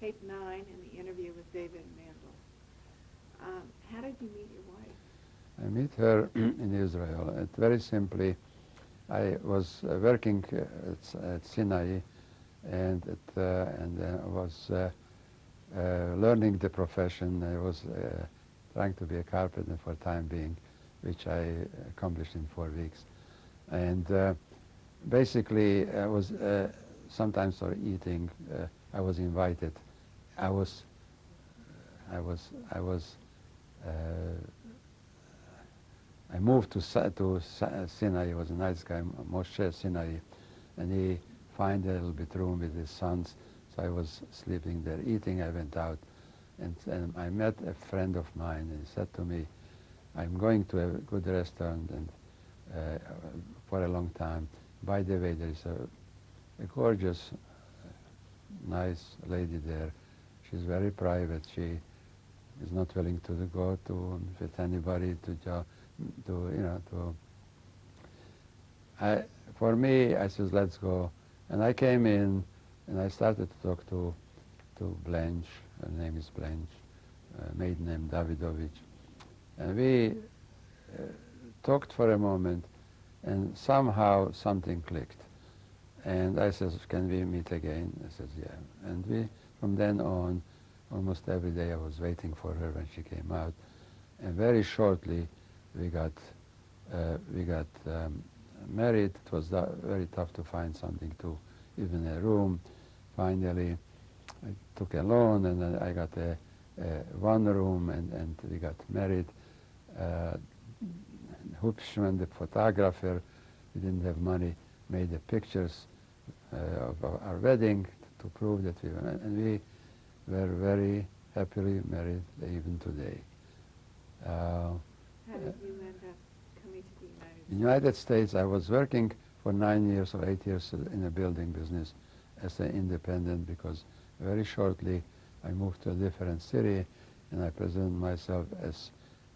tape 9 in the interview with David Mandl. How did you meet your wife? I meet her in Israel. Very simply, I was working at Sinai, and I was learning the profession. I was trying to be a carpenter for time being, which I accomplished in 4 weeks. And basically, I was sometimes for eating. I was invited. I was. I moved to Sinai. He was a nice guy, Moshe Sinai, and he found a little bit room with his sons. So I was sleeping there, eating. I went out, and I met a friend of mine, and he said to me, "I'm going to a good restaurant and for a long time. By the way, there is a gorgeous, nice lady there. She's very private. She is not willing to go to with anybody for me, I said, let's go. And I came in, and I started to talk to Blanche. Her name is Blanche, maiden name Davidovich. And we talked for a moment, and somehow something clicked. And I said, can we meet again? I said, yeah. And from then on, almost every day I was waiting for her when she came out. And very shortly, we got married. It was very tough to find something even a room. Finally, I took a loan, and then I got a one room, and we got married. Hupschman, the photographer, we didn't have money, made the pictures of our wedding to prove that and we were very happily married even today. How did you end up coming to the United States? In the United States, I was working for 9 years or 8 years in the building business as an independent, because very shortly I moved to a different city, and I presented myself as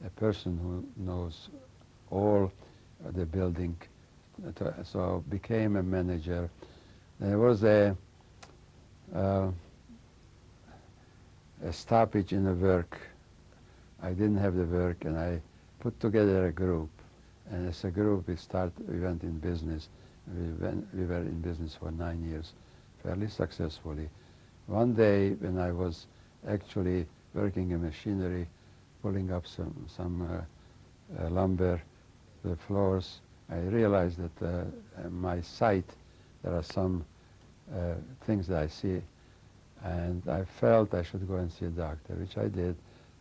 a person who knows all the building. So I became a manager. There was a stoppage in the work. I didn't have the work, and I put together a group. And as a group, we went in business. We were in business for 9 years, fairly successfully. One day, when I was actually working in machinery, pulling up some lumber, the floors, I realized that my sight, there are some things that I see, and I felt I should go and see a doctor, which I did.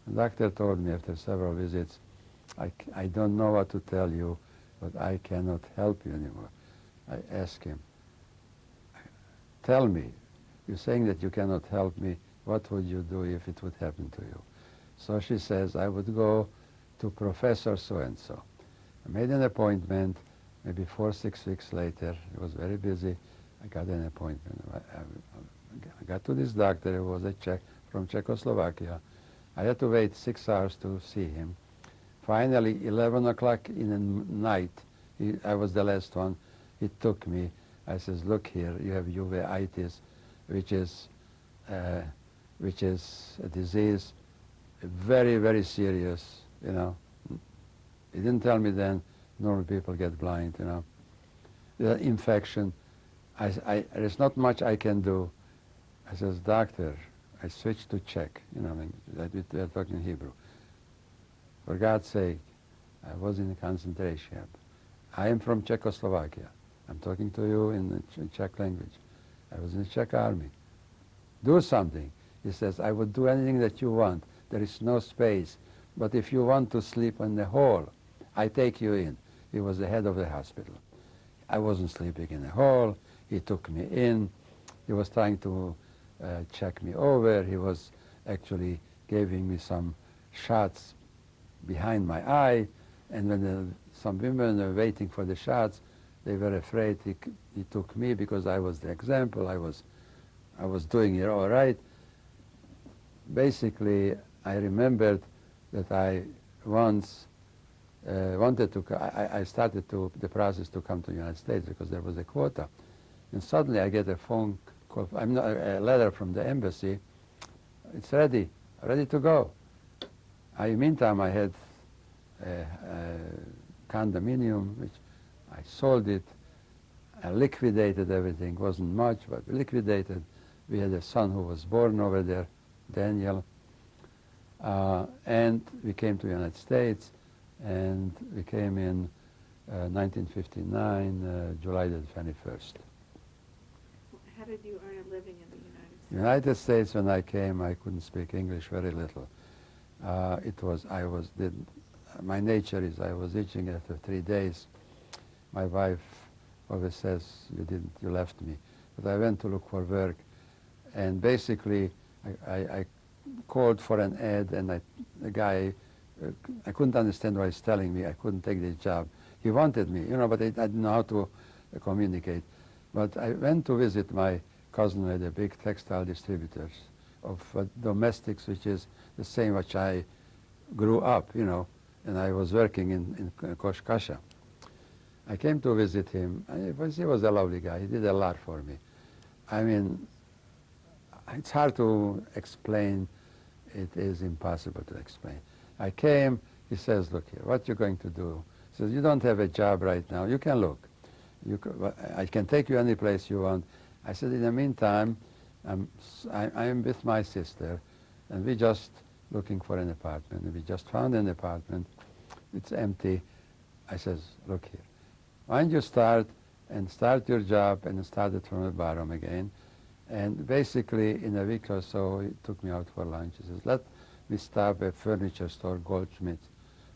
The doctor told me after several visits, I don't know what to tell you, but I cannot help you anymore. I asked him, tell me, you're saying that you cannot help me, what would you do if it would happen to you? So she says, I would go to Professor so-and-so. I made an appointment, maybe 4 or 6 weeks later. He was very busy. I got an appointment. I got to this doctor who was a Czech from Czechoslovakia. I had to wait 6 hours to see him. Finally, 11 o'clock in the night, I was the last one, he took me. I says, look here, you have uveitis, which is a disease, very, very serious, you know. He didn't tell me then, normal people get blind, you know. The infection, there's not much I can do. I says, doctor, I switched to Czech, you know, they're talking Hebrew. For God's sake, I was in a concentration camp. I am from Czechoslovakia. I'm talking to you in the Czech language. I was in the Czech army. Do something. He says, I would do anything that you want. There is no space. But if you want to sleep in the hall, I take you in. He was the head of the hospital. I wasn't sleeping in the hall. He took me in. He was trying to check me over. He was actually giving me some shots behind my eye. And when some women were waiting for the shots, they were afraid. He took me because I was the example. I was doing it all right. Basically, I remembered that I once wanted to, I started the process to come to the United States because there was a quota. And suddenly I get a phone call, a letter from the embassy it's ready to go. Meantime, I had a condominium, which I sold it. I liquidated everything. Wasn't much, but we liquidated. We had a son who was born over there, Daniel. And we came to the United States, and we came in 1959, July the 21st. How did you earn a living in the United States? United States, when I came, I couldn't speak English very little. My nature is I was itching after 3 days. My wife always says, you left me. But I went to look for work, and basically I called for an ad, and the guy, I couldn't understand what he's telling me. I couldn't take the job. He wanted me, but I didn't know how to communicate. But I went to visit my cousin with a big textile distributors of domestics, which is the same which I grew up, and I was working in Koshkasha. I came to visit him. He was a lovely guy. He did a lot for me. I mean, it's hard to explain. It is impossible to explain. I came, he says, look here, what you going to do? He says, you don't have a job right now. You can look. I can take you any place you want. I said, in the meantime, I'm with my sister, and we just looking for an apartment. We just found an apartment. It's empty. I says, look here. Why don't you start your job, and start it from the bottom again. And basically, in a week or so, he took me out for lunch. He says, let me stop at a furniture store, Goldschmidt,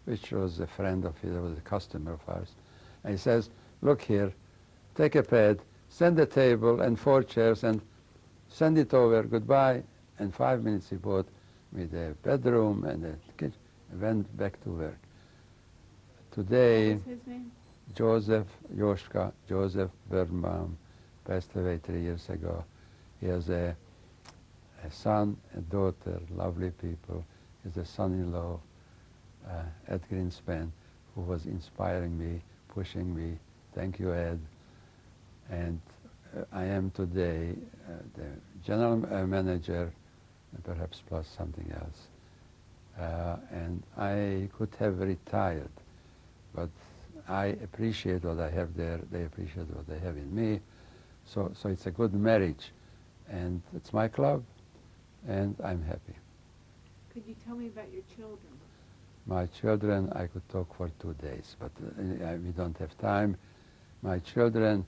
which was a friend of his, was a customer of ours. And he says, look here, take a pad, send a table and 4 chairs, and send it over, goodbye. And 5 minutes he bought me the bedroom and the kitchen, and went back to work. Today, What was his name? Joseph Birnbaum, passed away 3 years ago. He has a son, a daughter, lovely people. He has a son-in-law, Ed Greenspan, who was inspiring me, pushing me. Thank you, Ed. And I am today the general manager, and perhaps plus something else. And I could have retired, but I appreciate what I have there. They appreciate what they have in me. So it's a good marriage. And it's my club, and I'm happy. Could you tell me about your children? My children, I could talk for 2 days, but we don't have time. My children,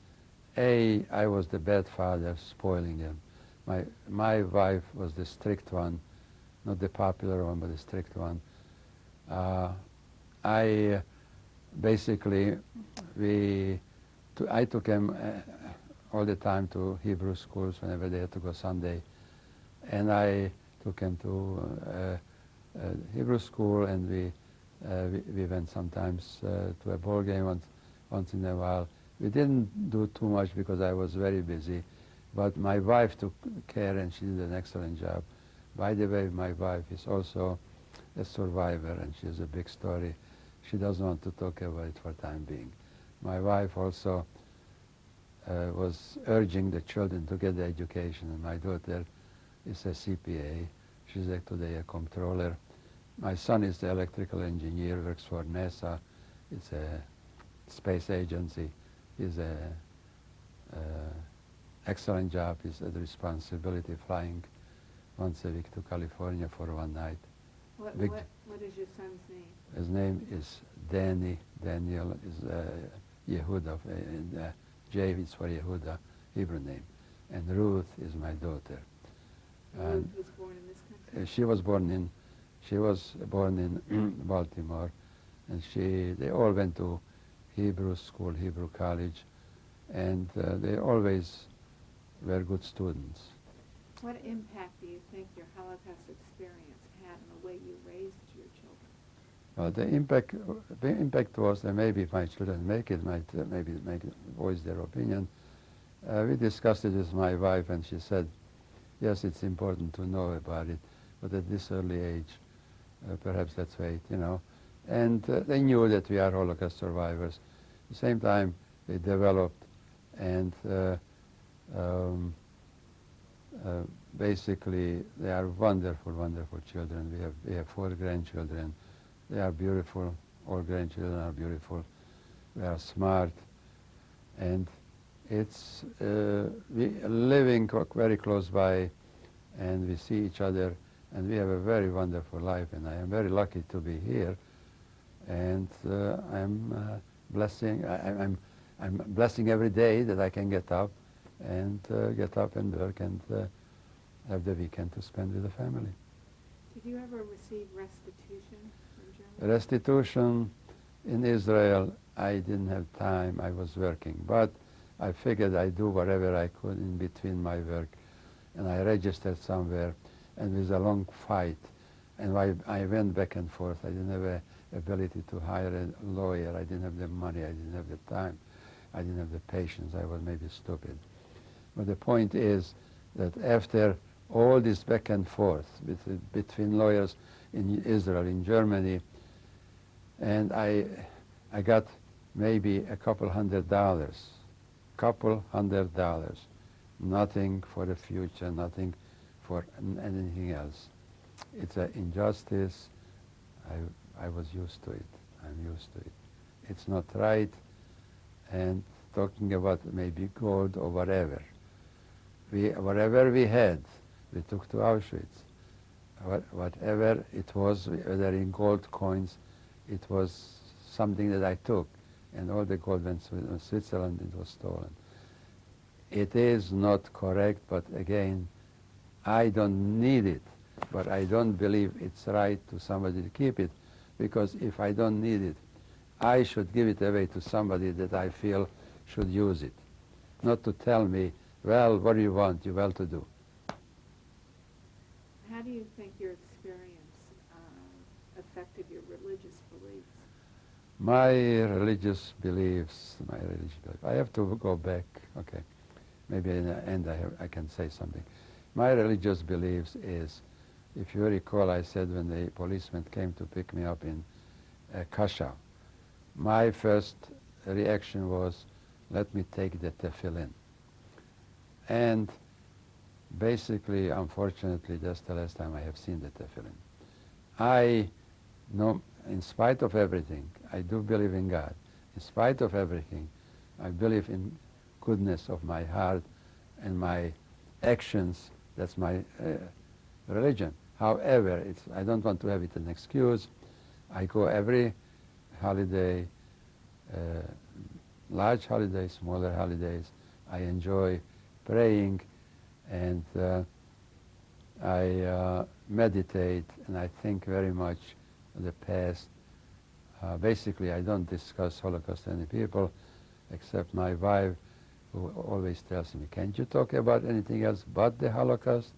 I was the bad father, spoiling them. My wife was the strict one, not the popular one, but the strict one. I took them all the time to Hebrew schools whenever they had to go Sunday. And I took him to Hebrew school, and we went sometimes to a ball game once in a while. We didn't do too much because I was very busy, but my wife took care, and she did an excellent job. By the way, my wife is also a survivor, and she has a big story. She doesn't want to talk about it for the time being. My wife also was urging the children to get the education, and my daughter is a CPA. She's today a comptroller. My son is the electrical engineer, works for NASA. It's a space agency. He's a excellent job. He's had the responsibility flying once a week to California for 1 night. What is your son's name? His name is Daniel is Yehuda. J is for Yehuda, Hebrew name. And Ruth is my daughter. Ruth was born in this country? She was born in Baltimore, and they all went to Hebrew school, Hebrew college, and they always were good students. What impact do you think your Holocaust experience had on the way you raised your children? Well, the impact was that maybe if my children make it, maybe voice their opinion. We discussed it with my wife, and she said, yes, it's important to know about it, but at this early age, perhaps let's wait, And they knew that we are Holocaust survivors. At the same time, they developed, and basically, they are wonderful, wonderful children. We have 4 grandchildren. They are beautiful. All grandchildren are beautiful. They are smart, and it's we are living very close by, and we see each other, and we have a very wonderful life. And I am very lucky to be here, and I'm blessing. I'm blessing every day that I can get up and work and have the weekend to spend with the family. Did you ever receive restitution from Germany? Restitution in Israel, I didn't have time. I was working, but I figured I'd do whatever I could in between my work, and I registered somewhere, and with a long fight, and I went back and forth. I didn't have the ability to hire a lawyer. I didn't have the money. I didn't have the time. I didn't have the patience. I was maybe stupid. But the point is that after all this back and forth between lawyers in Israel, in Germany, and I got maybe a couple $100, nothing for the future, nothing for anything else. It's an injustice. I was used to it. I'm used to it. It's not right. And talking about maybe gold or whatever. Whatever we had, we took to Auschwitz. Whatever it was, whether in gold coins, it was something that I took. And all the gold went to Switzerland, it was stolen. It is not correct, but again, I don't need it. But I don't believe it's right to somebody to keep it, because if I don't need it, I should give it away to somebody that I feel should use it. Not to tell me, well, what do you want? You're well to do. How do you think your experience affected your religious beliefs? My religious beliefs, I have to go back, okay. Maybe in the end I can say something. My religious beliefs is, if you recall, I said when the policeman came to pick me up in Kasha, my first reaction was, let me take the tefillin. And basically, unfortunately, that's the last time I have seen the tefillin. I know, in spite of everything, I do believe in God. In spite of everything, I believe in goodness of my heart and my actions. That's my religion. However, I don't want to have it an excuse. I go every holiday, large holidays, smaller holidays. I enjoy praying, and I meditate, and I think very much of the past. Basically, I don't discuss Holocaust with any people, except my wife, who always tells me, can't you talk about anything else but the Holocaust?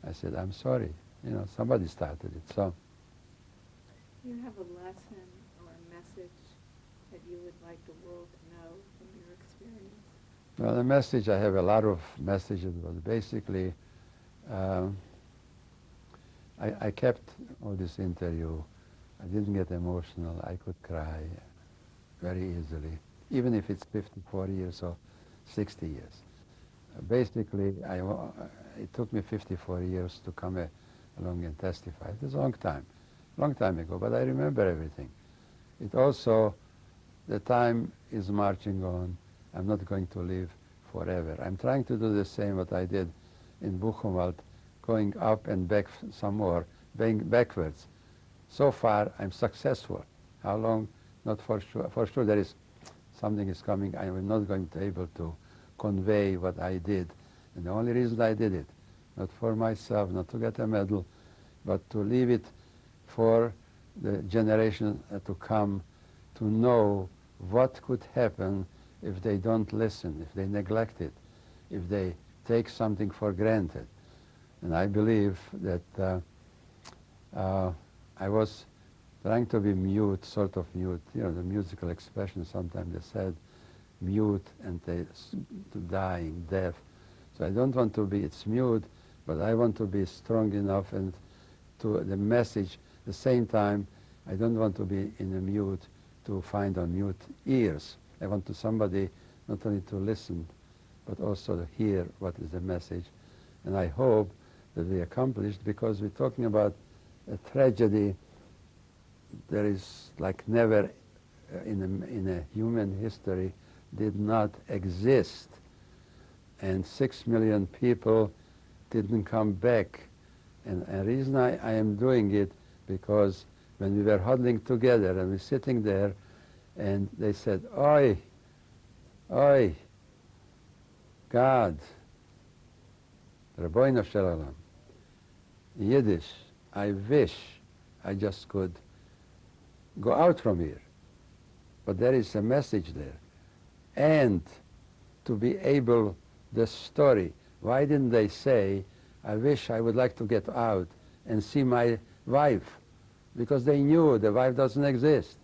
I said, I'm sorry. You know, somebody started it, so. Do you have a lesson or a message that you would like the world to know from your experience? Well, the message, I have a lot of messages, but basically, I kept all this interview. I didn't get emotional. I could cry very easily, even if it's 54 years or 60 years. Basically, it took me 54 years to come along and testify. It was a long time ago, but I remember everything. It also, the time is marching on. I'm not going to live forever. I'm trying to do the same what I did in Buchenwald, going up and back some more, going backwards. So far, I'm successful. How long? Not for sure. For sure, there is something is coming. I am not going to be able to convey what I did. And the only reason I did it, not for myself, not to get a medal, but to leave it for the generation to come to know what could happen if they don't listen, if they neglect it, if they take something for granted. And I believe that I was trying to be mute, sort of mute, you know, the musical expression sometimes they said mute and they dying, deaf. So I don't want to be, it's mute, but I want to be strong enough and to the message, at the same time, I don't want to be in a mute to find on mute ears. I want to somebody not only to listen, but also to hear what is the message. And I hope that we accomplished, because we're talking about a tragedy there is like never in a human history did not exist. And 6 million people didn't come back. And the reason I am doing it, because when we were huddling together and we're sitting there, and they said, "Oi, oi, God, Rabbeinu Shalom, Yiddish, I wish I just could go out from here." But there is a message there. And to be able, the story, why didn't they say, "I wish I would like to get out and see my wife"? Because they knew the wife doesn't exist.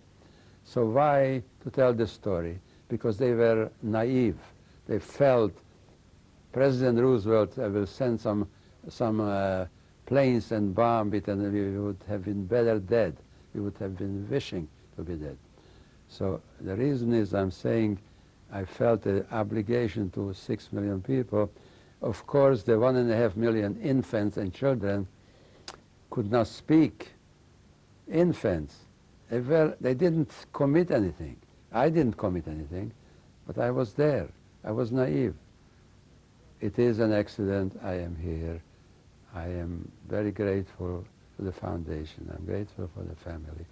So why to tell the story? Because they were naive. They felt President Roosevelt will send some planes and bomb it, and we would have been better dead. We would have been wishing to be dead. So the reason is I'm saying I felt an obligation to 6 million people. Of course, the 1.5 million infants and children could not speak. Infants. They didn't commit anything. I didn't commit anything, but I was there. I was naive. It is an accident. I am here. I am very grateful to the foundation. I'm grateful for the family.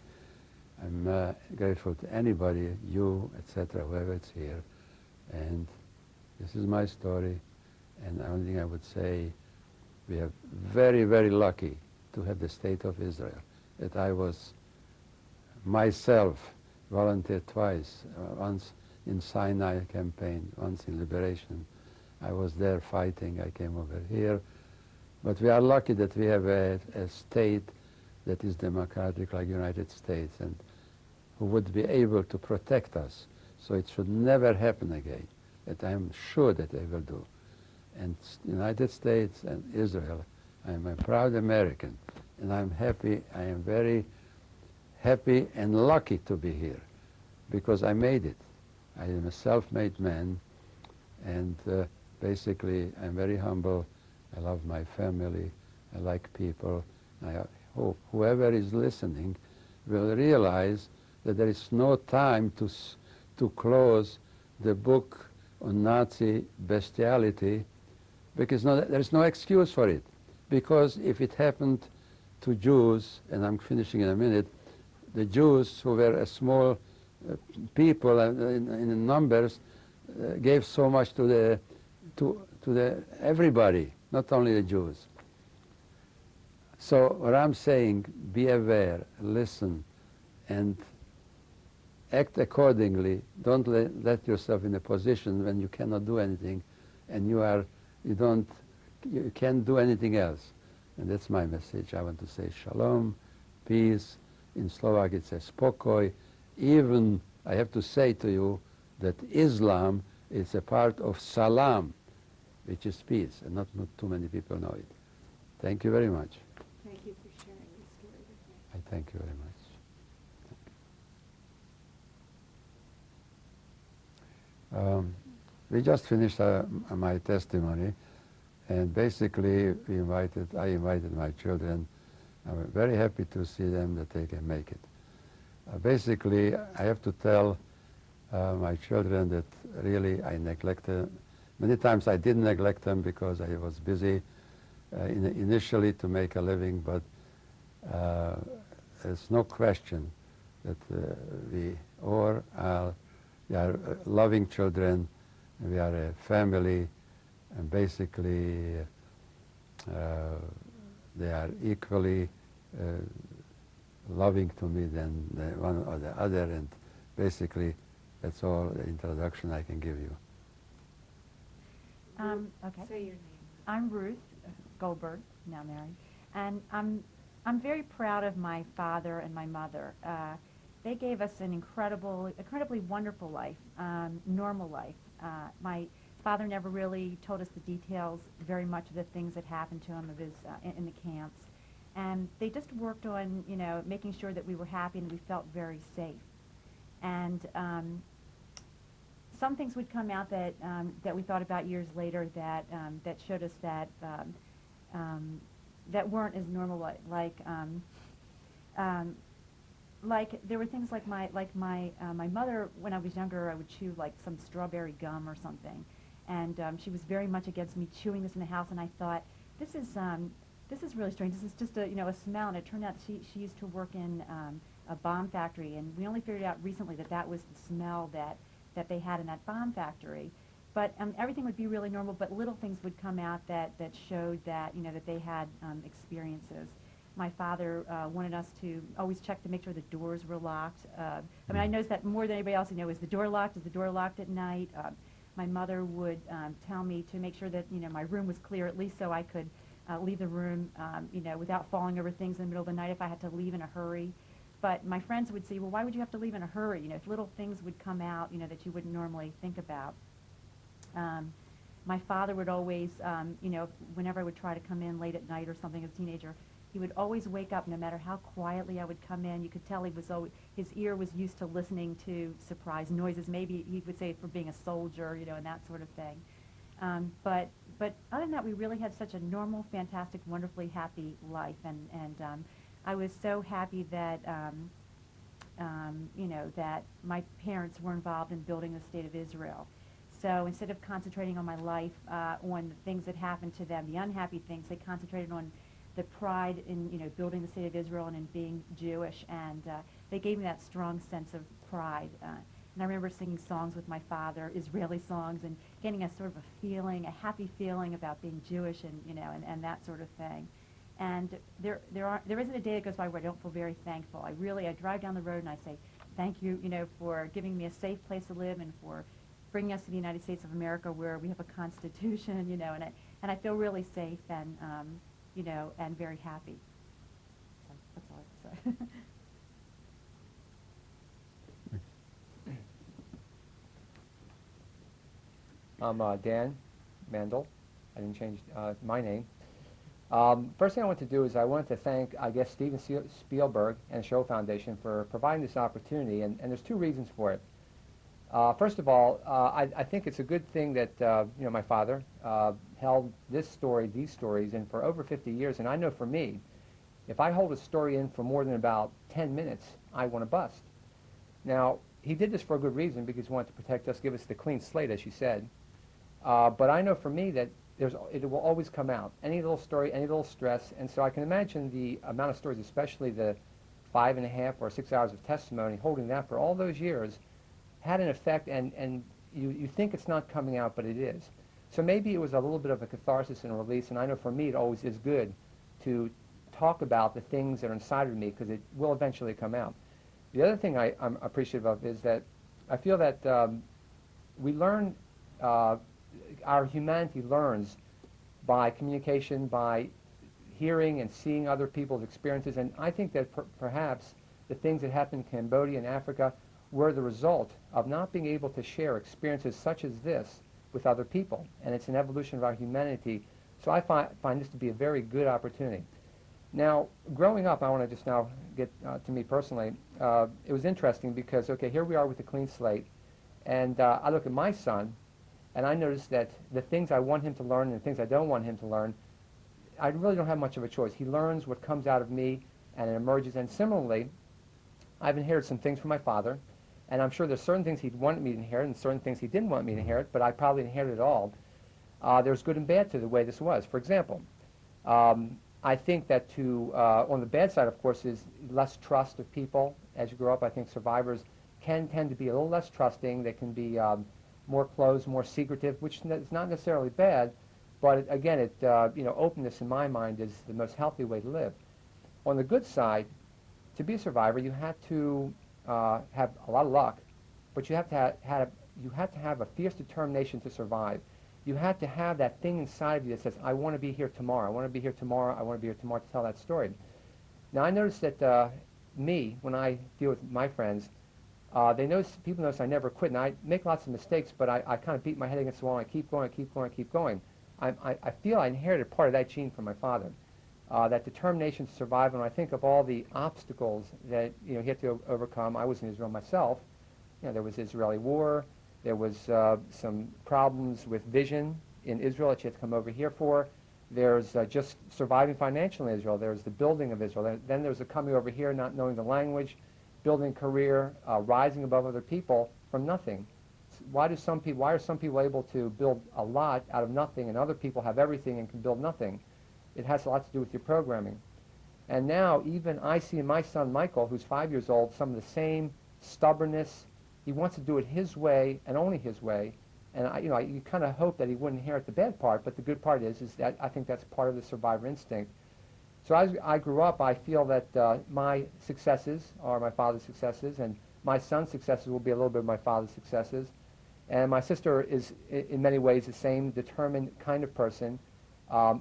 I'm grateful to anybody, you, etc., whoever it's here. And this is my story. And the only thing I would say, we are very, very lucky to have the State of Israel. That I was myself volunteered twice, once in Sinai campaign, once in Liberation. I was there fighting. I came over here. But we are lucky that we have a state that is democratic like United States, and who would be able to protect us. So it should never happen again. That I'm sure that they will do. And United States and Israel, I'm a proud American, and I'm happy. I am very happy and lucky to be here, because I made it. I am a self-made man, and basically I'm very humble. I love my family. I like people. I hope whoever is listening will realize that there is no time to close the book on Nazi bestiality, because there is no excuse for it. Because if it happened to Jews, and I'm finishing in a minute, the Jews, who were a small people in numbers, gave so much to everybody, not only the Jews. So what I'm saying, be aware, listen, and act accordingly. Don't let yourself in a position when you cannot do anything, and you can't do anything else. And that's my message. I want to say shalom, peace. In Slovak it says pokoj. Even I have to say to you that Islam is a part of salam, which is peace, and not too many people know it. Thank you very much. Thank you for sharing your story with me. I thank you very much. We just finished my testimony, and basically I invited my children. I'm very happy to see them that they can make it. Basically, I have to tell my children that really I neglected. Many times I did neglect them because I was busy initially to make a living, but there's no question that we are loving children, and we are a family, and basically they are equally loving to me than the one or the other, and basically that's all the introduction I can give you. Okay. Say your name. I'm Ruth Goldberg, now married, and I'm very proud of my father and my mother. They gave us an incredibly wonderful life, normal life. My father never really told us the details very much of the things that happened to him in the camps, and they just worked on making sure that we were happy and we felt very safe. And some things would come out that we thought about years later that showed us that weren't as normal, like there were things like my mother, when I was younger, I would chew like some strawberry gum or something, and she was very much against me chewing this in the house, and I thought, this is really strange. This is just a smell, and it turned out she used to work in a bomb factory, and we only figured out recently that was the smell that they had in that bomb factory. But everything would be really normal, but little things would come out that showed that that they had experiences. My father wanted us to always check to make sure the doors were locked. I mean, I noticed that more than anybody else. Is the door locked? Is the door locked at night? My mother would tell me to make sure that my room was clear, at least so I could leave the room without falling over things in the middle of the night if I had to leave in a hurry. But my friends would say, well, why would you have to leave in a hurry? If little things would come out that you wouldn't normally think about. My father would always, whenever I would try to come in late at night or something as a teenager, he would always wake up no matter how quietly I would come in. You could tell his ear was used to listening to surprise noises. Maybe he would say for being a soldier, and that sort of thing. But other than that, we really had such a normal, fantastic, wonderfully happy life. And I was so happy that, that my parents were involved in building the state of Israel. So instead of concentrating on my life, on the things that happened to them, the unhappy things, they concentrated on the pride in building the state of Israel and in being Jewish, and they gave me that strong sense of pride. And I remember singing songs with my father, Israeli songs, and getting a sort of a happy feeling about being Jewish, and that sort of thing. And there isn't a day that goes by where I don't feel very thankful. I drive down the road and I say, thank you, for giving me a safe place to live and for bringing us to the United States of America where we have a constitution, and I feel really safe and and very happy. So that's all I have to say. I'm Dan Mandl. I didn't change my name. First thing I want to do is I wanted to thank, Steven Spielburg and the Shoah Foundation for providing this opportunity, and there's two reasons for it. First of all, I think it's a good thing that my father held these stories in for over 50 years, and I know for me, if I hold a story in for more than about 10 minutes, I want to bust. Now, he did this for a good reason, because he wanted to protect us, give us the clean slate, as you said. But I know for me that it will always come out, any little story, any little stress, and so I can imagine the amount of stories, especially the 5.5 or 6 hours of testimony, holding that for all those years, had an effect, and you think it's not coming out, but it is. So maybe it was a little bit of a catharsis and a release, and I know for me it always is good to talk about the things that are inside of me, because it will eventually come out. The other thing I'm appreciative of is that I feel that we learn, our humanity learns by communication, by hearing and seeing other people's experiences, and I think that perhaps the things that happened in Cambodia and Africa were the result of not being able to share experiences such as this with other people, and it's an evolution of our humanity. So I find this to be a very good opportunity. Now, growing up, I want to just now get to me personally. It was interesting because, okay, here we are with a clean slate, and I look at my son, and I notice that the things I want him to learn and the things I don't want him to learn, I really don't have much of a choice. He learns what comes out of me, and it emerges. And similarly, I've inherited some things from my father, and I'm sure there's certain things he'd wanted me to inherit and certain things he didn't want me to inherit, but I probably inherited it all. There's good and bad to the way this was. For example, I think that on the bad side, of course, is less trust of people. As you grow up, I think survivors can tend to be a little less trusting. They can be more closed, more secretive, which is not necessarily bad, but again, openness in my mind is the most healthy way to live. On the good side, to be a survivor, you have to have a lot of luck, but you have to have a fierce determination to survive. You have to have that thing inside of you that says, I want to be here tomorrow. I want to be here tomorrow. I want to be here tomorrow to tell that story. Now, I notice that when I deal with my friends, people notice I never quit. And I make lots of mistakes, but I kind of beat my head against the wall, and I keep going, I keep going, I keep going. I feel I inherited part of that gene from my father, that determination to survive. And when I think of all the obstacles that he had to overcome, I was in Israel myself. There was the Israeli war. There was some problems with vision in Israel that she had to come over here for. There's just surviving financially in Israel. There's the building of Israel. Then there's the coming over here, not knowing the language, building a career, rising above other people from nothing. Why are some people able to build a lot out of nothing, and other people have everything and can build nothing? It has a lot to do with your programming. And now even I see in my son Michael, who's 5 years old, some of the same stubbornness. He wants to do it his way and only his way. And you kind of hope that he wouldn't inherit the bad part, but the good part is that I think that's part of the survivor instinct. So as I grew up, I feel that my successes are my father's successes, and my son's successes will be a little bit of my father's successes. And my sister is, in many ways, the same determined kind of person.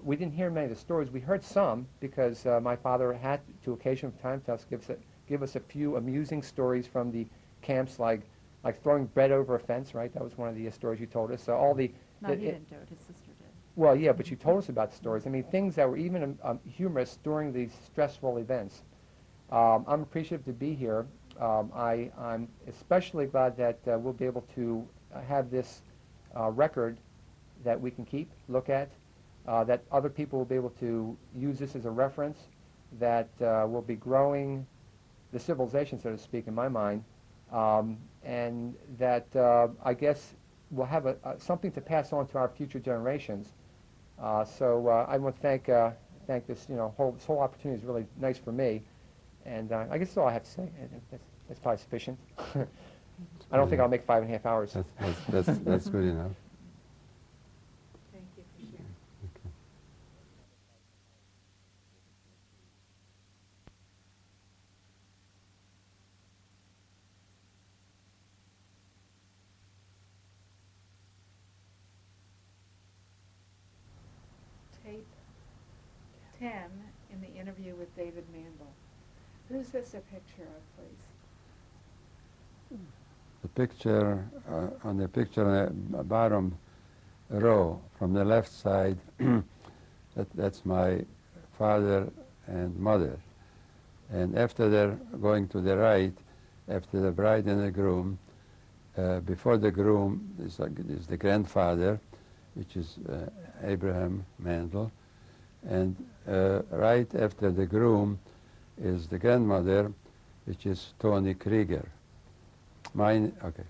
We didn't hear many of the stories. We heard some because my father had to occasion from time to time give us a few amusing stories from the camps, like throwing bread over a fence, right? That was one of the stories you told us. So all the... No, he didn't do it. His sister did. Well, yeah, but you told us about the stories. I mean, things that were even humorous during these stressful events. I'm appreciative to be here. I'm especially glad that we'll be able to have this record that we can keep, look at, that other people will be able to use this as a reference, that will be growing the civilization, so to speak, in my mind, and that I guess we'll have something to pass on to our future generations. So I want to thank this, this whole opportunity is really nice for me, and I guess that's all I have to say. That's probably sufficient. I don't think I'll make 5.5 hours. That's good enough. Thank you for sharing. Okay. Tape 10 in the interview with David Mandl. Who's this a picture of, please? The picture, on the picture on the bottom row from the left side, that's my father and mother. And after they're going to the right, after the bride and the groom, before the groom is the grandfather, which is Abraham Mandl, and right after the groom is the grandmother, which is Tony Krieger. Mine, okay.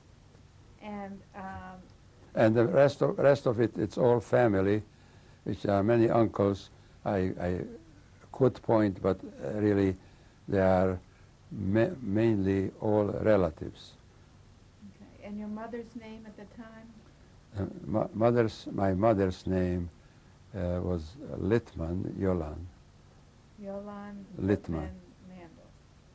And the rest of it, it's all family, which are many uncles. I could point, but really they are mainly all relatives. Okay. And your mother's name at the time? My mother's name was Littman, Yolan. Yolan Littman. Mandl.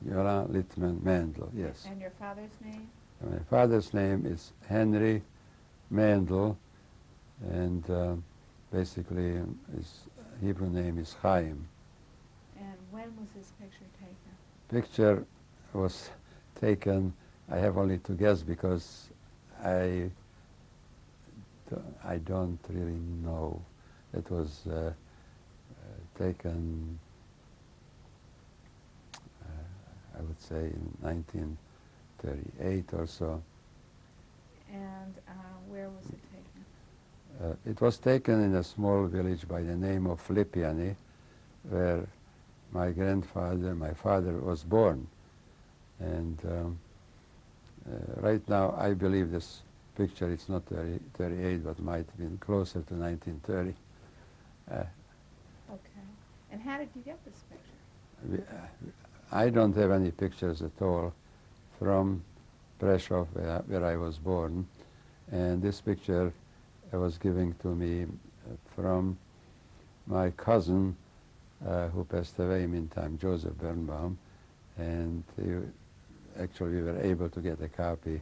Yolan Littman Mandl, yes. And your father's name? My father's name is Henry Mandl, and basically his Hebrew name is Chaim. And when was this picture taken? Picture was taken, I have only to guess because I don't really know. It was taken, I would say, in 1938 or so. And where was it taken? It was taken in a small village by the name of Lipiani, where my father was born. And right now, I believe this picture, it's not 38, but might have been closer to 1930. Okay. And how did you get this picture? I don't have any pictures at all from Prešov, where I was born. And this picture was given to me from my cousin, who passed away meantime, Joseph Birnbaum. And actually we were able to get a copy,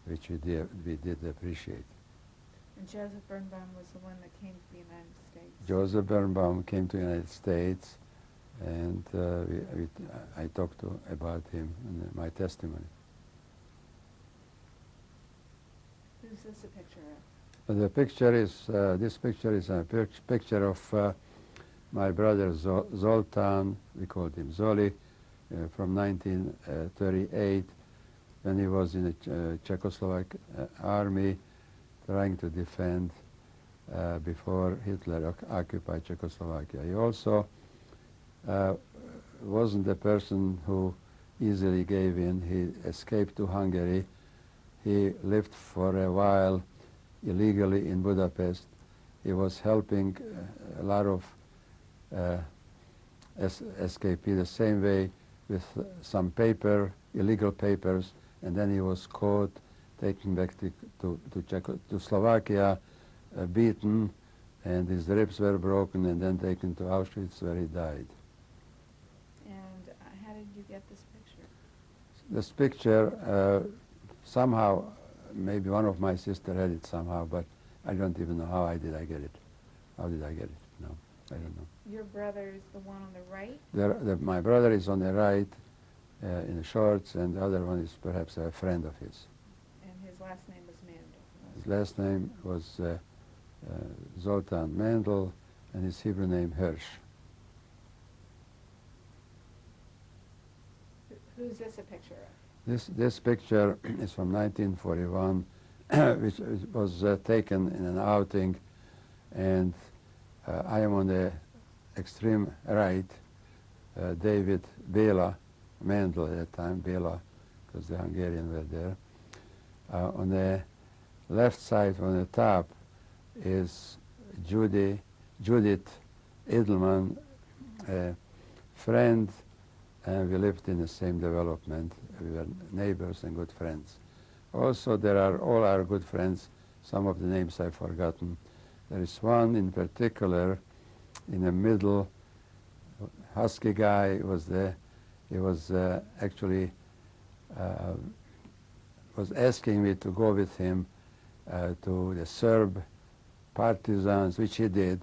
which we did appreciate. And Joseph Birnbaum was the one that came to the United States? Joseph Birnbaum came to the United States, and I talked about him in my testimony. Who's this a picture of? The picture is, this picture is a picture of my brother Zoltan, we called him Zoli, from 1938, when he was in the Czechoslovak army trying to defend before Hitler occupied Czechoslovakia. He also wasn't a person who easily gave in. He escaped to Hungary. He lived for a while illegally in Budapest. He was helping a lot of escapees the same way with some illegal papers, and then he was caught, taken back to Slovakia, beaten, and his ribs were broken, and then taken to Auschwitz where he died. And how did you get this picture? This picture, somehow, maybe one of my sisters had it somehow, but I don't even know how did I get it. How did I get it? No, I don't know. Your brother is the one on the right? My brother is on the right in the shorts, and the other one is perhaps a friend of his. And his last name was Mandl. His last name was Zoltan Mandl, and his Hebrew name Hirsch. Who's this a picture of? This picture is from 1941, which was taken in an outing, and I am on the extreme right, David Béla, Mandl at that time, Béla, because the Hungarians were there. On the left side, on the top, is Judith Edelman, a friend, and we lived in the same development. We were neighbors and good friends. Also, there are all our good friends. Some of the names I've forgotten. There is one in particular, in the middle, husky guy was there. He was actually was asking me to go with him to the Serb partisans, which he did,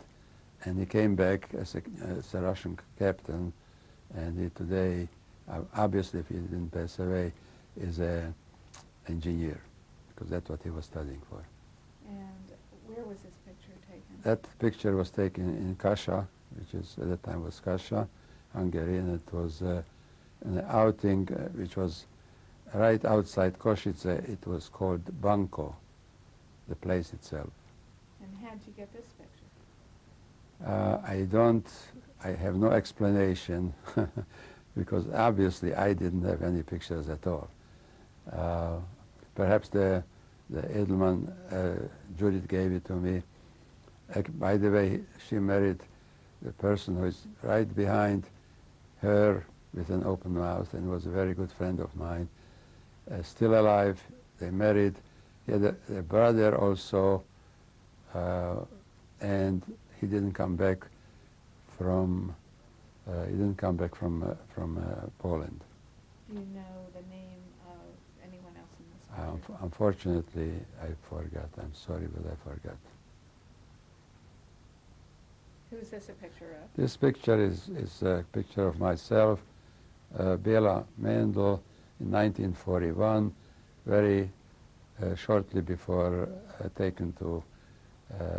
and he came back as a Russian captain, and he today, obviously if he didn't pass away, is an engineer, because that's what he was studying for. And where was this picture taken? That picture was taken in Kassa, which is at that time was Kassa, Hungary, and it was an outing which was right outside Košice. It was called Banko, the place itself. And how'd you get this picture? I have no explanation because obviously I didn't have any pictures at all. Perhaps the Edelman, Judith gave it to me. By the way, she married the person who is right behind her with an open mouth and was a very good friend of mine. Still alive, they married. He had a brother also, and he didn't come back from Poland. Do you know the name of anyone else in this picture? Unfortunately, I forgot. I'm sorry, but I forgot. Who's this a picture of? This picture is a picture of myself, Béla Mandl, in 1941, very shortly before taken to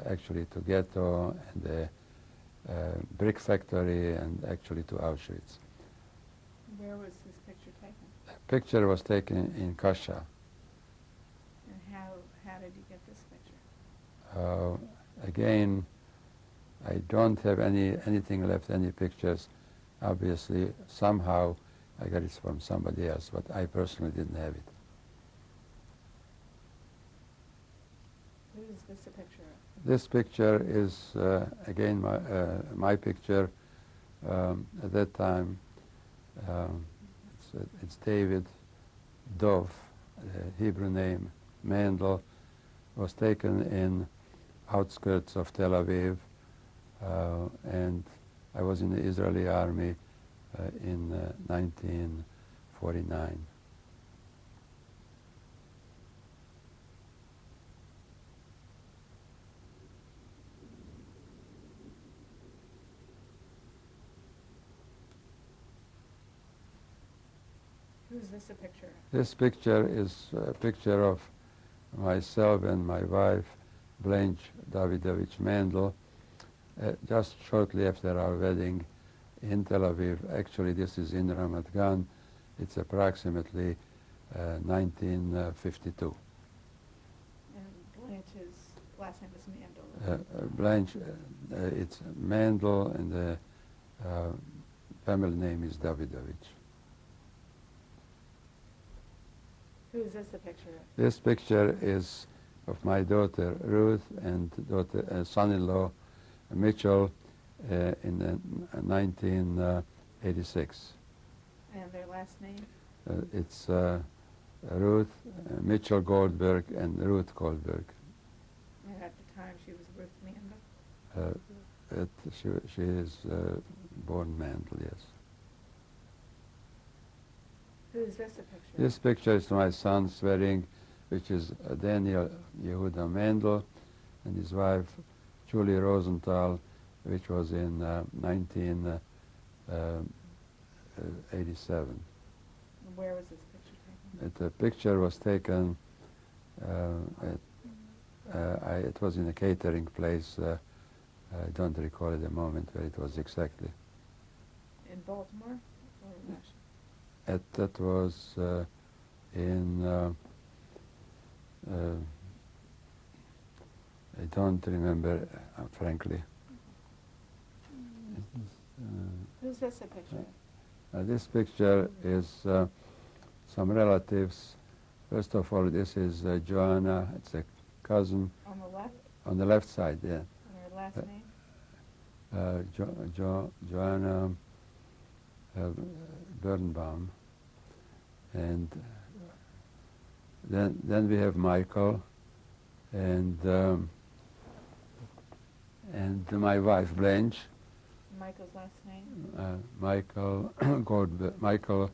actually to ghetto and the brick factory and actually to Auschwitz. Where was this picture taken? The picture was taken in Kassa. And how did you get this picture? Again, I don't have anything left, any pictures. Obviously, somehow I got it from somebody else, but I personally didn't have it. Who's this a picture of? This picture is, again, my picture. At that time, it's David Dov, the Hebrew name, Mandl, was taken in outskirts of Tel Aviv, and I was in the Israeli army in 1949. Who's this a picture of? This picture is a picture of myself and my wife, Blanche Davidovich Mandl, just shortly after our wedding in Tel Aviv. Actually, this is in Ramat Gan. It's approximately 1952. And Blanche's last name is Mandl. Blanche, it's Mandl, and the family name is Davidovich. Who is this a picture of? This picture is of my daughter Ruth and daughter son-in-law Mitchell in 1986. And their last name? It's Ruth Mitchell Goldberg and Ruth Goldberg. And at the time she was Ruth Mandl. She is born Mandl, yes. Who is this a picture This of? picture is my son's wedding, which is Daniel Yehuda Mandl and his wife Julie Rosenthal, which was in 1987. And where was this picture taken? The picture was taken, it was in a catering place. I don't recall at the moment where it was exactly. In Baltimore or Washington? That was in, I don't remember, frankly. Who's this a picture of? This picture is some relatives. First of all, this is Joanna, it's a cousin. On the left? On the left side, yeah. And her last name? Joanna Birnbaum. And then we have Michael and my wife Blanche. Michael's last name? Michael Goldberg. Michael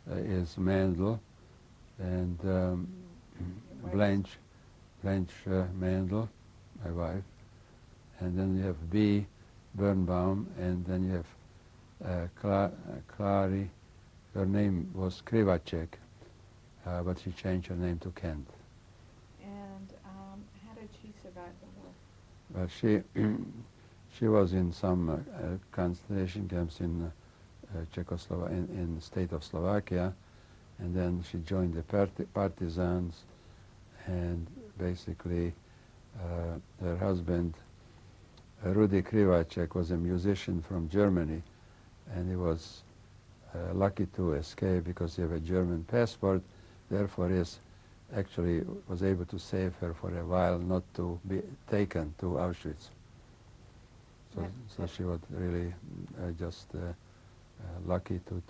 is Mandl, and Blanche Mandl, my wife. And then you have B. Birnbaum, and then you have Clary. Her name was Krivacek, but she changed her name to Kent. And how did she survive the war? Well, she was in some concentration camps in Czechoslovakia, in the state of Slovakia, and then she joined the partisans, and basically her husband, Rudy Krivacek, was a musician from Germany, and he was lucky to escape because he had a German passport. Therefore, he actually was able to save her for a while, not to be taken to Auschwitz. So she was really just lucky to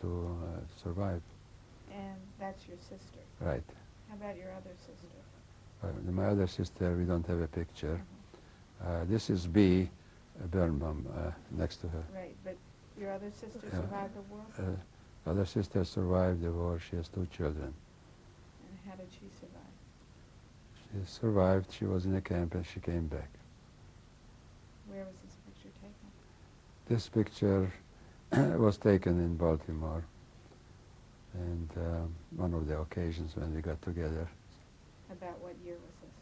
survive. And that's your sister. Right. How about your other sister? My other sister, we don't have a picture. This is B. Birnbaum next to her. Right, but your other sister survived the war? Other sister survived the war. She has 2 children. And how did she survive? She survived. She was in a camp and she came back. Where was this picture taken? This picture was taken in Baltimore, and one of the occasions when we got together. About what year was this?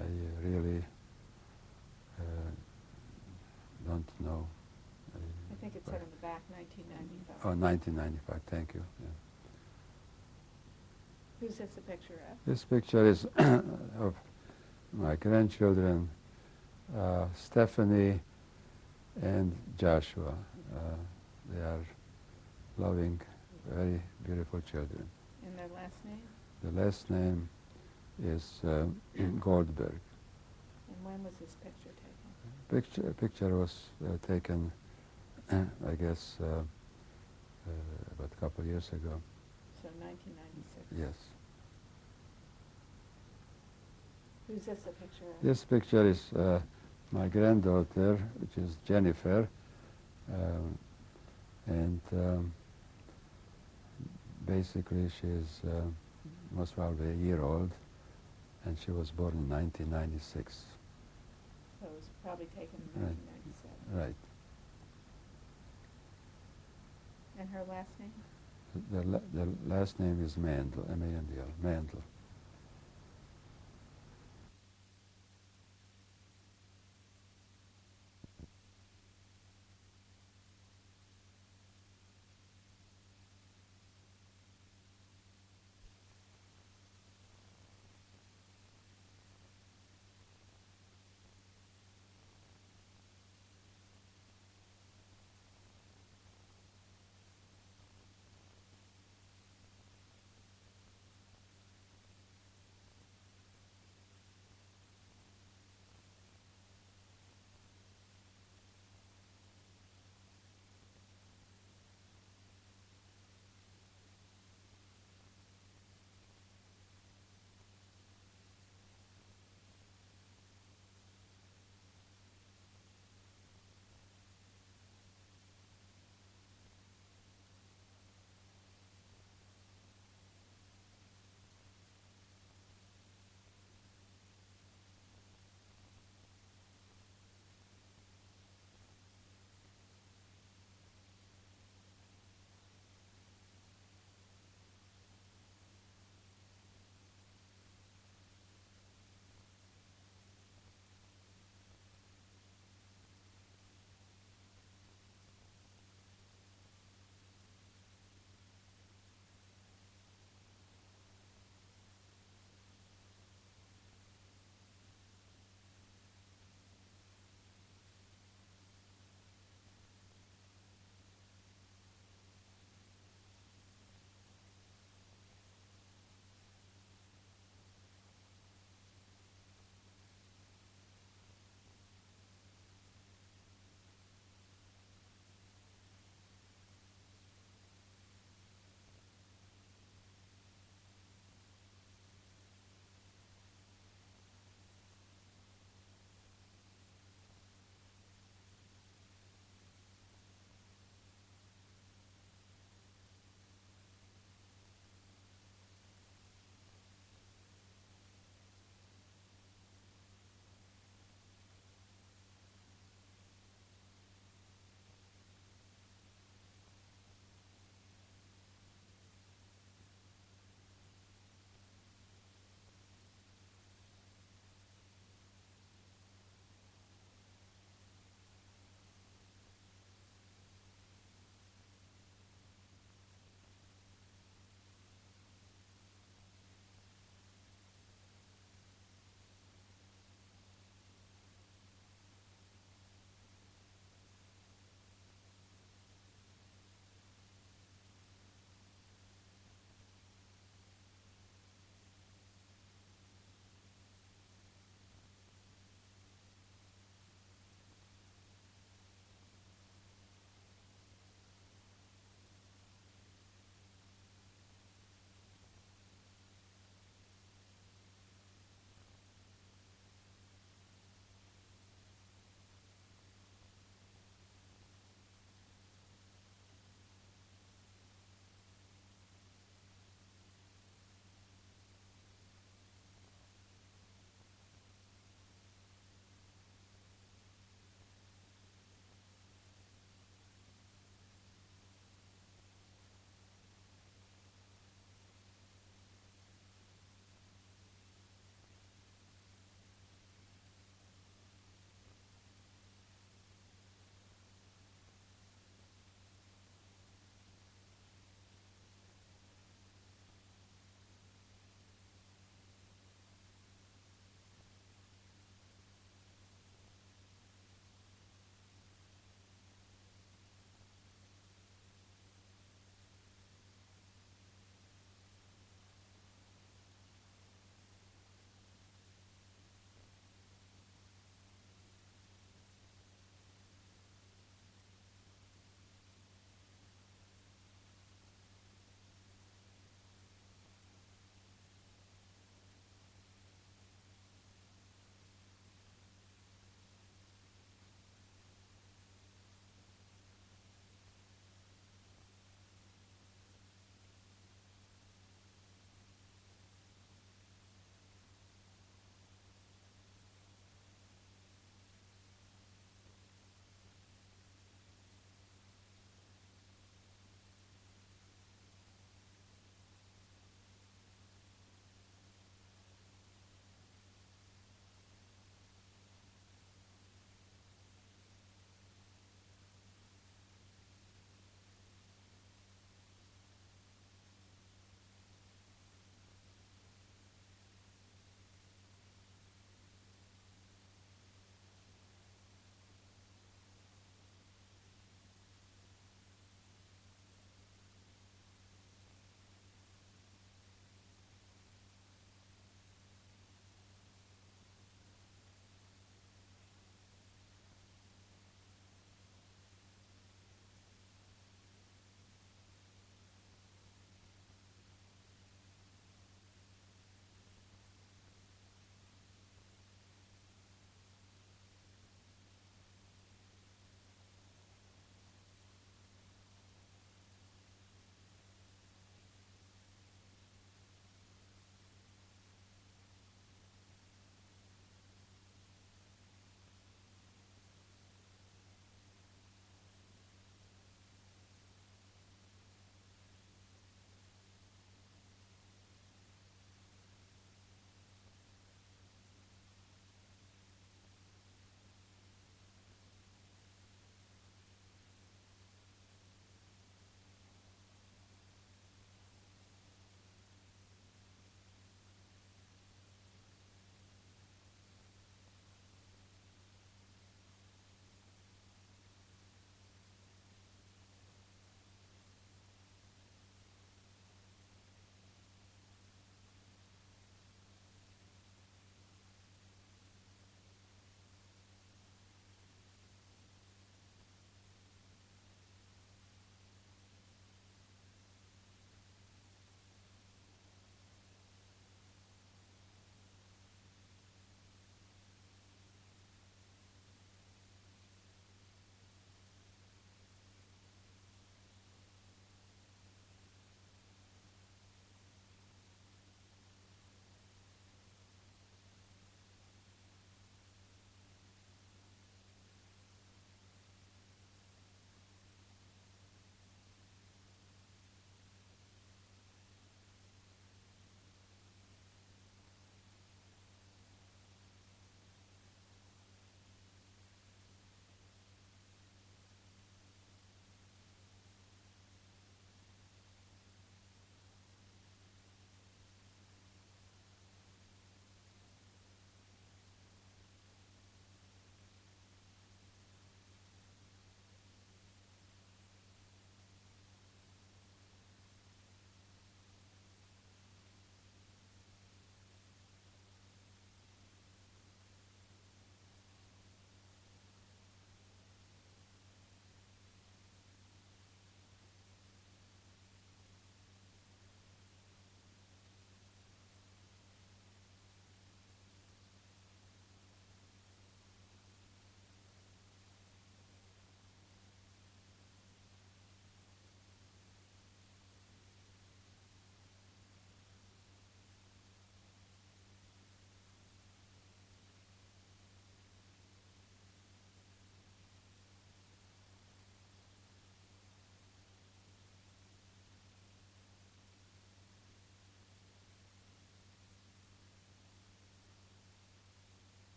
I really don't know. I think it said on the back 1995. Oh, 1995, thank you. Yeah. Who's this a picture of? This picture is of my grandchildren, Stephanie and Joshua. They are loving, very beautiful children. And their last name? The last name is Goldberg. And when was this picture taken? Picture was taken, I guess, about a couple of years ago. So 1996. Yes. Who's this a picture of? This picture is my granddaughter, which is Jennifer, and basically she is most probably a year old, and she was born in 1996. So it was probably taken in Right. 1997. Right. And her last name? The last name is Mandl, M-A-N-D-L, Mandl.